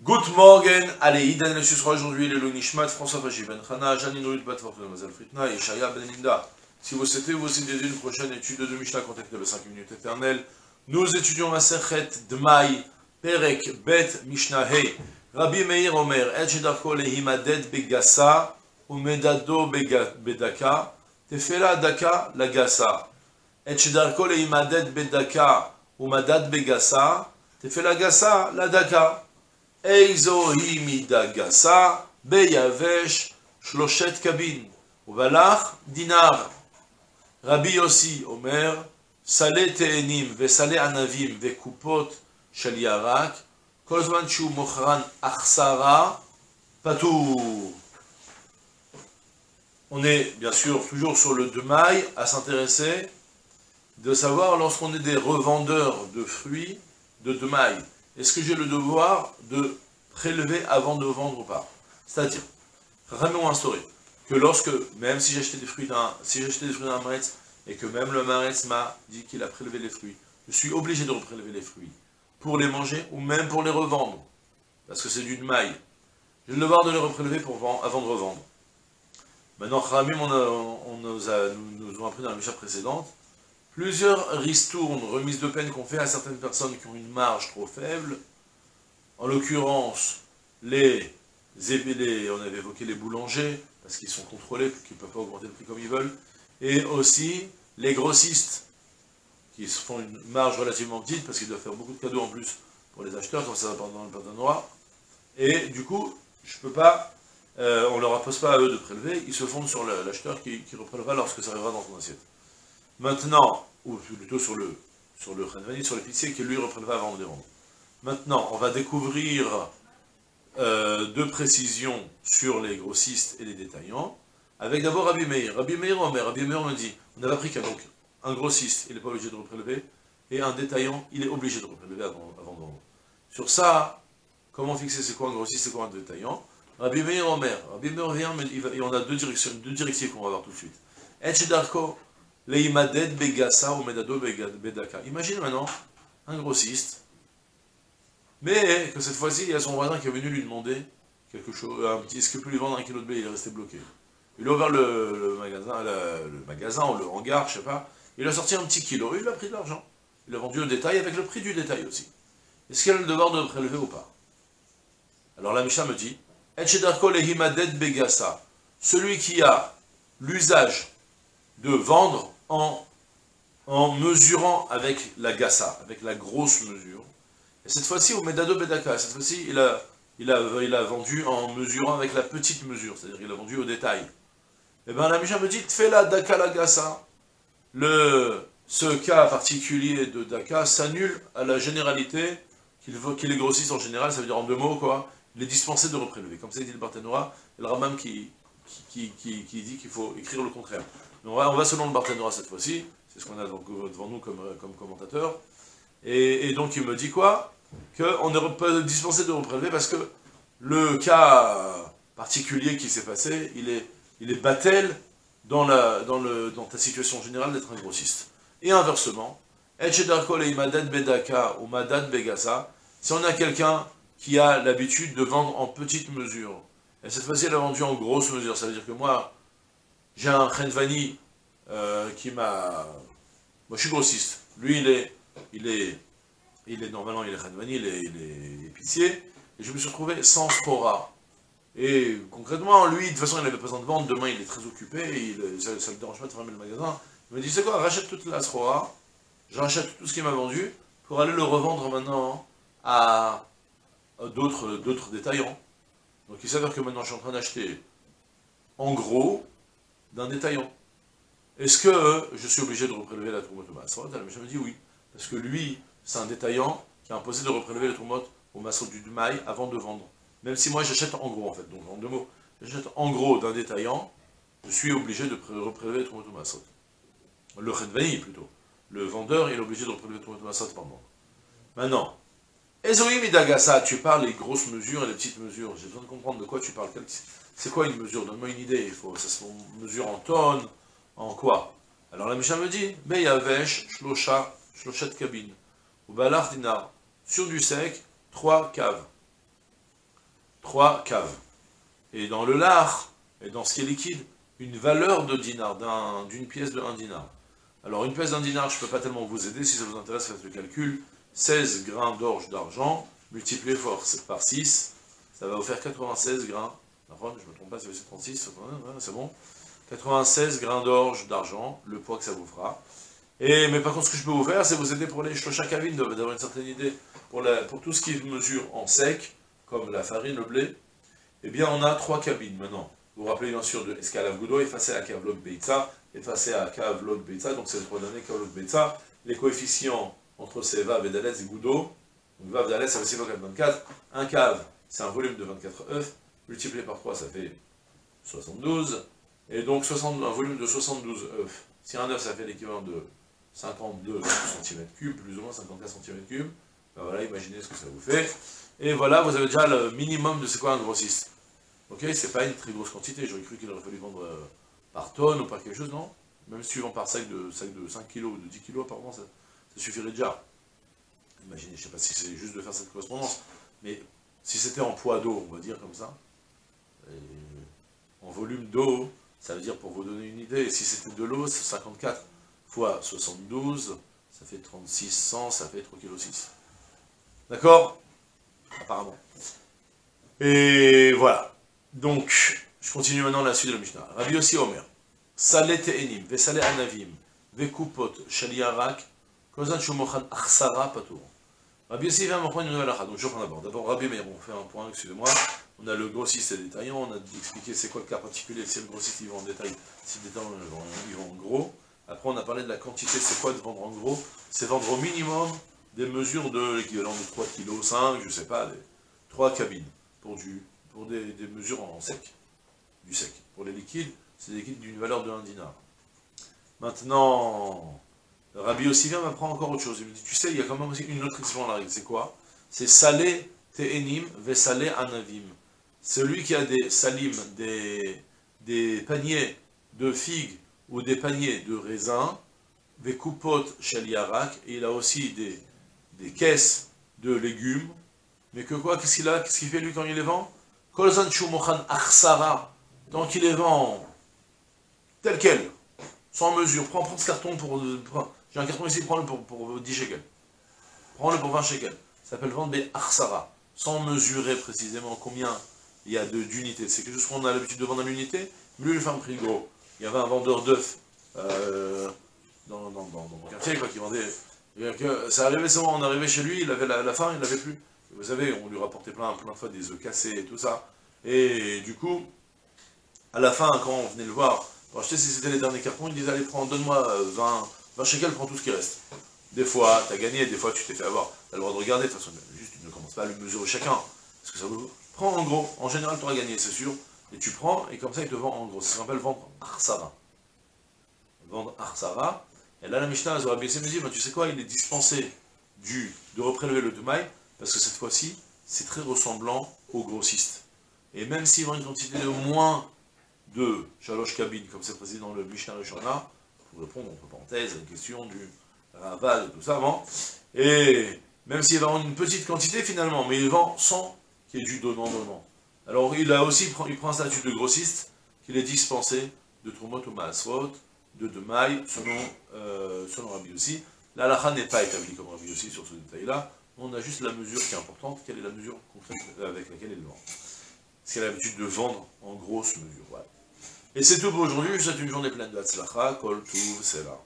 Good morning, allez, Idan le susra aujourd'hui, le Nishmat, François Fachi, Ben Chana, Janine Ruth Batfort, Mademoiselle Fritna, et Shaya Ben Linda. Si vous souhaitez vous aussi une prochaine étude de Mishnah, contactez le 5 minutes éternelles. Nous étudions Masechet Dmai, Perek Bet Mishnah Hey. Rabbi Meir Omer, Et Shedarko Lehimadet Begasa, Umedado Bedaka, Tefela Daka Lagasa. Et Shedarko Lehimadet Bedaka, Umadad Begasa, Tefela Gasa la Daka. Eizo hi midagasa, beyavesh, shloshet kabin, uvalach dinar. Rabbi Yossi Omer, salé te'enim, vesalé anavim, vekupot shel yarak, kol zman shu mochran achsara, patou. On est bien sûr toujours sur le Demaï à s'intéresser de savoir lorsqu'on est des revendeurs de fruits de Demaï. Est-ce que j'ai le devoir de prélever avant de vendre ou pas? C'est-à-dire, vraiment instauré que lorsque, même si j'ai acheté des fruits d'un maretz, et que même le maretz m'a dit qu'il a prélevé les fruits, je suis obligé de reprélever les fruits pour les manger ou même pour les revendre, parce que c'est du maï. J'ai le devoir de les reprélever avant de revendre. Maintenant, Khamim, nous ont appris dans la Mishnah précédente, plusieurs ristournes, remises de peine qu'on fait à certaines personnes qui ont une marge trop faible. En l'occurrence, on avait évoqué les boulangers, parce qu'ils sont contrôlés, qu'ils ne peuvent pas augmenter le prix comme ils veulent. Et aussi les grossistes, qui se font une marge relativement petite, parce qu'ils doivent faire beaucoup de cadeaux en plus pour les acheteurs, quand ça va dans le partenariat. Et du coup, je peux pas, on ne leur impose pas à eux de prélever, ils se fondent sur l'acheteur qui reprélevera lorsque ça arrivera dans son assiette. Maintenant, ou plutôt sur le Khanvani, sur l'épicier qui lui repréleva avant de les vendre. Maintenant, on va découvrir deux précisions sur les grossistes et les détaillants, avec d'abord Rabbi Meir. Rabbi Meir me dit, on avait appris qu'un grossiste, il n'est pas obligé de reprélever, et un détaillant, il est obligé de reprélever avant de vendre. Sur ça, comment fixer c'est quoi un grossiste, c'est quoi un détaillant? Rabbi Meir vient, et on a deux directives qu'on va voir tout de suite. Et Shedarko, Leimaded Begasa ou Medado Bedaka. Imagine maintenant un grossiste, mais que cette fois-ci, il y a son voisin qui est venu lui demander quelque chose, est-ce qu'il peut lui vendre un kilo de blé, il est resté bloqué. Il a ouvert le magasin ou le hangar, je sais pas, il a sorti un petit kilo, il lui a pris de l'argent. Il l'a vendu au détail avec le prix du détail aussi. Est-ce qu'il a le devoir de prélever ou pas? Alors la Mishnah me dit, Et Shedarko Lehimaded Begasa, celui qui a l'usage de vendre en mesurant avec la gassa, avec la grosse mesure. Et cette fois-ci, au Medado Bedaka, cette fois-ci, il a vendu en mesurant avec la petite mesure, c'est-à-dire qu'il a vendu au détail. Et bien la Mishnah me dit, Tfela Daka la gassa. Ce cas particulier de Daka s'annule à la généralité qu'il est grossiste en général, ça veut dire en deux mots, quoi, il est dispensé de reprélever. Comme ça dit le Barthénora, et le Ramam qui dit qu'il faut écrire le contraire. On va selon le Barthénora cette fois-ci, c'est ce qu'on a devant nous comme commentateur, et donc il me dit quoi? Qu'on n'est pas dispensé de reprélever parce que le cas particulier qui s'est passé, il est battel dans ta situation générale d'être un grossiste. Et inversement, si on a quelqu'un qui a l'habitude de vendre en petite mesure, et cette fois-ci elle a vendu en grosse mesure, ça veut dire que moi, j'ai un Khanvani qui m'a... Moi je suis grossiste, lui normalement il est Khanvani, il est épicier, et je me suis retrouvé sans spora. Et concrètement, lui, de toute façon il avait pas besoin de vendre, demain il est très occupé, ça ne le dérange pas de fermer le magasin. Il me dit, c'est quoi, rachète toute la spora, je rachète tout ce qu'il m'a vendu, pour aller le revendre maintenant à d'autres détaillants. Donc il s'avère que maintenant je suis en train d'acheter en gros d'un détaillant. Est-ce que je suis obligé de reprélever la troumote au maasrot? Je me dis oui, parce que lui, c'est un détaillant qui a imposé de reprélever la troumote au maasrot du Dumaï avant de vendre. Même si moi j'achète en gros en fait, donc en deux mots, j'achète en gros d'un détaillant, je suis obligé de reprélever la troumote au maasrot. Le Khedvani plutôt. Le vendeur il est obligé de reprélever la troumote au maasrot par mois. Maintenant, Ezoïm Idagasa, tu parles les grosses mesures et les petites mesures. J'ai besoin de comprendre de quoi tu parles. C'est quoi une mesure? Donne-moi une idée. Ça se mesure en tonnes, en quoi? Alors la Mishnah me dit, Beyavesh, Shloshat Kabin, ou Balar Dinar, sur du sec, 3 caves. 3 caves. Et dans le lard, et dans ce qui est liquide, une valeur de dinar, d'une pièce de 1 dinar. Alors une pièce d'un dinar, je ne peux pas tellement vous aider, si ça vous intéresse, faites le calcul. 16 grains d'orge d'argent, multiplié par 6, ça va vous faire 96 grains. Je ne me trompe pas, c'est 36, c'est bon. 96 grains d'orge d'argent, le poids que ça vous fera. Mais par contre, ce que je peux vous faire, c'est vous aider pour les shlosha kavin, d'avoir une certaine idée pour tout ce qui mesure en sec, comme la farine, le blé. Eh bien, on a 3 cabines maintenant. Vous vous rappelez bien sûr de Eskalav Goudo, effacé à Kavlog Beitza, effacé à Kavlog Beitza, donc c'est les 3 données Kavlog Beitza. Les coefficients entre ces Vav et Dalet et Goudo, donc Vav Dalet, ça fait 624. Un cave, c'est un volume de 24 œufs, multiplié par 3, ça fait 72. Et donc un volume de 72 œufs. Si un œuf, ça fait l'équivalent de 52 cm3, plus ou moins 54 cm3, ben voilà, imaginez ce que ça vous fait. Et voilà, vous avez déjà le minimum de c'est quoi un grossiste. Ok, c'est pas une très grosse quantité, j'aurais cru qu'il aurait fallu vendre par tonne ou par quelque chose, non? Même si tu vends par sac de 5 kg ou de 10 kg, apparemment, ça suffirait déjà. Imaginez, je sais pas si c'est juste de faire cette correspondance, mais si c'était en poids d'eau, on va dire comme ça, en volume d'eau, ça veut dire, pour vous donner une idée, si c'était de l'eau, c'est 54 fois 72, ça fait 3600, ça fait 3,6 kg. D'accord? Apparemment. Et voilà. Donc, je continue maintenant la suite de la Mishnah. Rabbi Yossi Omer, Salé Te'enim, Vesalé Anavim, Vekupot, Shaliarak, Kozan Shumochan Achsara Patour. Rabbi Yossi vient m'apprendre une nouvelle halakha, donc je reprends d'abord. D'abord, Rabbi Meir, on fait un point, excusez-moi. On a le grossiste et le détaillant, on a expliqué c'est quoi le cas particulier, si le grossiste il vend en détail, si le détaillant il vend en gros. Après on a parlé de la quantité, c'est quoi de vendre en gros? C'est vendre au minimum des mesures de l'équivalent de 3 kg, 5, je sais pas, 3 cabines, pour des mesures en sec, du sec. Pour les liquides, c'est des liquides d'une valeur de 1 dinar. Maintenant, Rabbi Yossi vient m'apprendre encore autre chose, il me dit, tu sais, il y a quand même aussi une autre expression dans la règle, c'est quoi? C'est salé te'enim vesalé anavim. Celui qui a des salim, des paniers de figues ou des paniers de raisins, des coupot shaliarak, et il a aussi des caisses de légumes, mais que quoi, qu'est-ce qu'il a, qu'est-ce qu'il fait lui quand il les vend? Kolzan shumochan achsara, tant qu'il les vend tel quel, sans mesure, prends ce carton j'ai un carton ici, prends-le pour 10 shekels, prends-le pour 20 shekels, ça s'appelle vendre des achsara, sans mesurer précisément combien il y a d'unités. C'est quelque chose qu'on a l'habitude de vendre à l'unité, mais lui il fait un prix gros. Il y avait un vendeur d'œufs dans mon quartier quoi, qui vendait. Ça arrivait souvent, on arrivait chez lui, il avait la faim, il n'avait plus. Et vous savez, on lui rapportait plein de fois des œufs cassés et tout ça. Et du coup, à la fin, quand on venait le voir, pour acheter si c'était les derniers cartons, il disait allez, donne-moi 20 shekels, prends tout ce qui reste. Des fois, tu as gagné, des fois, tu t'es fait avoir. Tu as le droit de regarder, de toute façon, juste tu ne commences pas à le mesurer chacun. Parce que ça vous prends en gros, en général tu auras gagné, c'est sûr, et tu prends, et comme ça il te vend en gros, c'est ce qu'on appelle vendre arsara. Vendre arsara, et là la Mishnah, Rabbi Yossi me dit, tu sais quoi, il est dispensé de reprélever le Dumaï, parce que cette fois-ci, c'est très ressemblant au grossiste. Et même s'il vend une quantité de moins de Shalosh Kabin, comme c'est précisé dans le Mishnah Rishona, pour répondre entre parenthèses à une question du Raval et tout ça avant, et même s'il vend une petite quantité finalement, mais il vend sans qui est du donnant-donnant. Alors il prend un statut de grossiste qu'il est dispensé de Trumot ou Maasrot, de Maï, selon Rabbi Yossi. La halakha n'est pas établie comme Rabbi Yossi sur ce détail-là, on a juste la mesure qui est importante, quelle est la mesure concrète avec laquelle il vend. Parce qu'il a l'habitude de vendre en grosse mesure. Voilà. Et c'est tout pour aujourd'hui, je vous souhaite une journée pleine de Hatzlacha, Kol Tuv, Sela.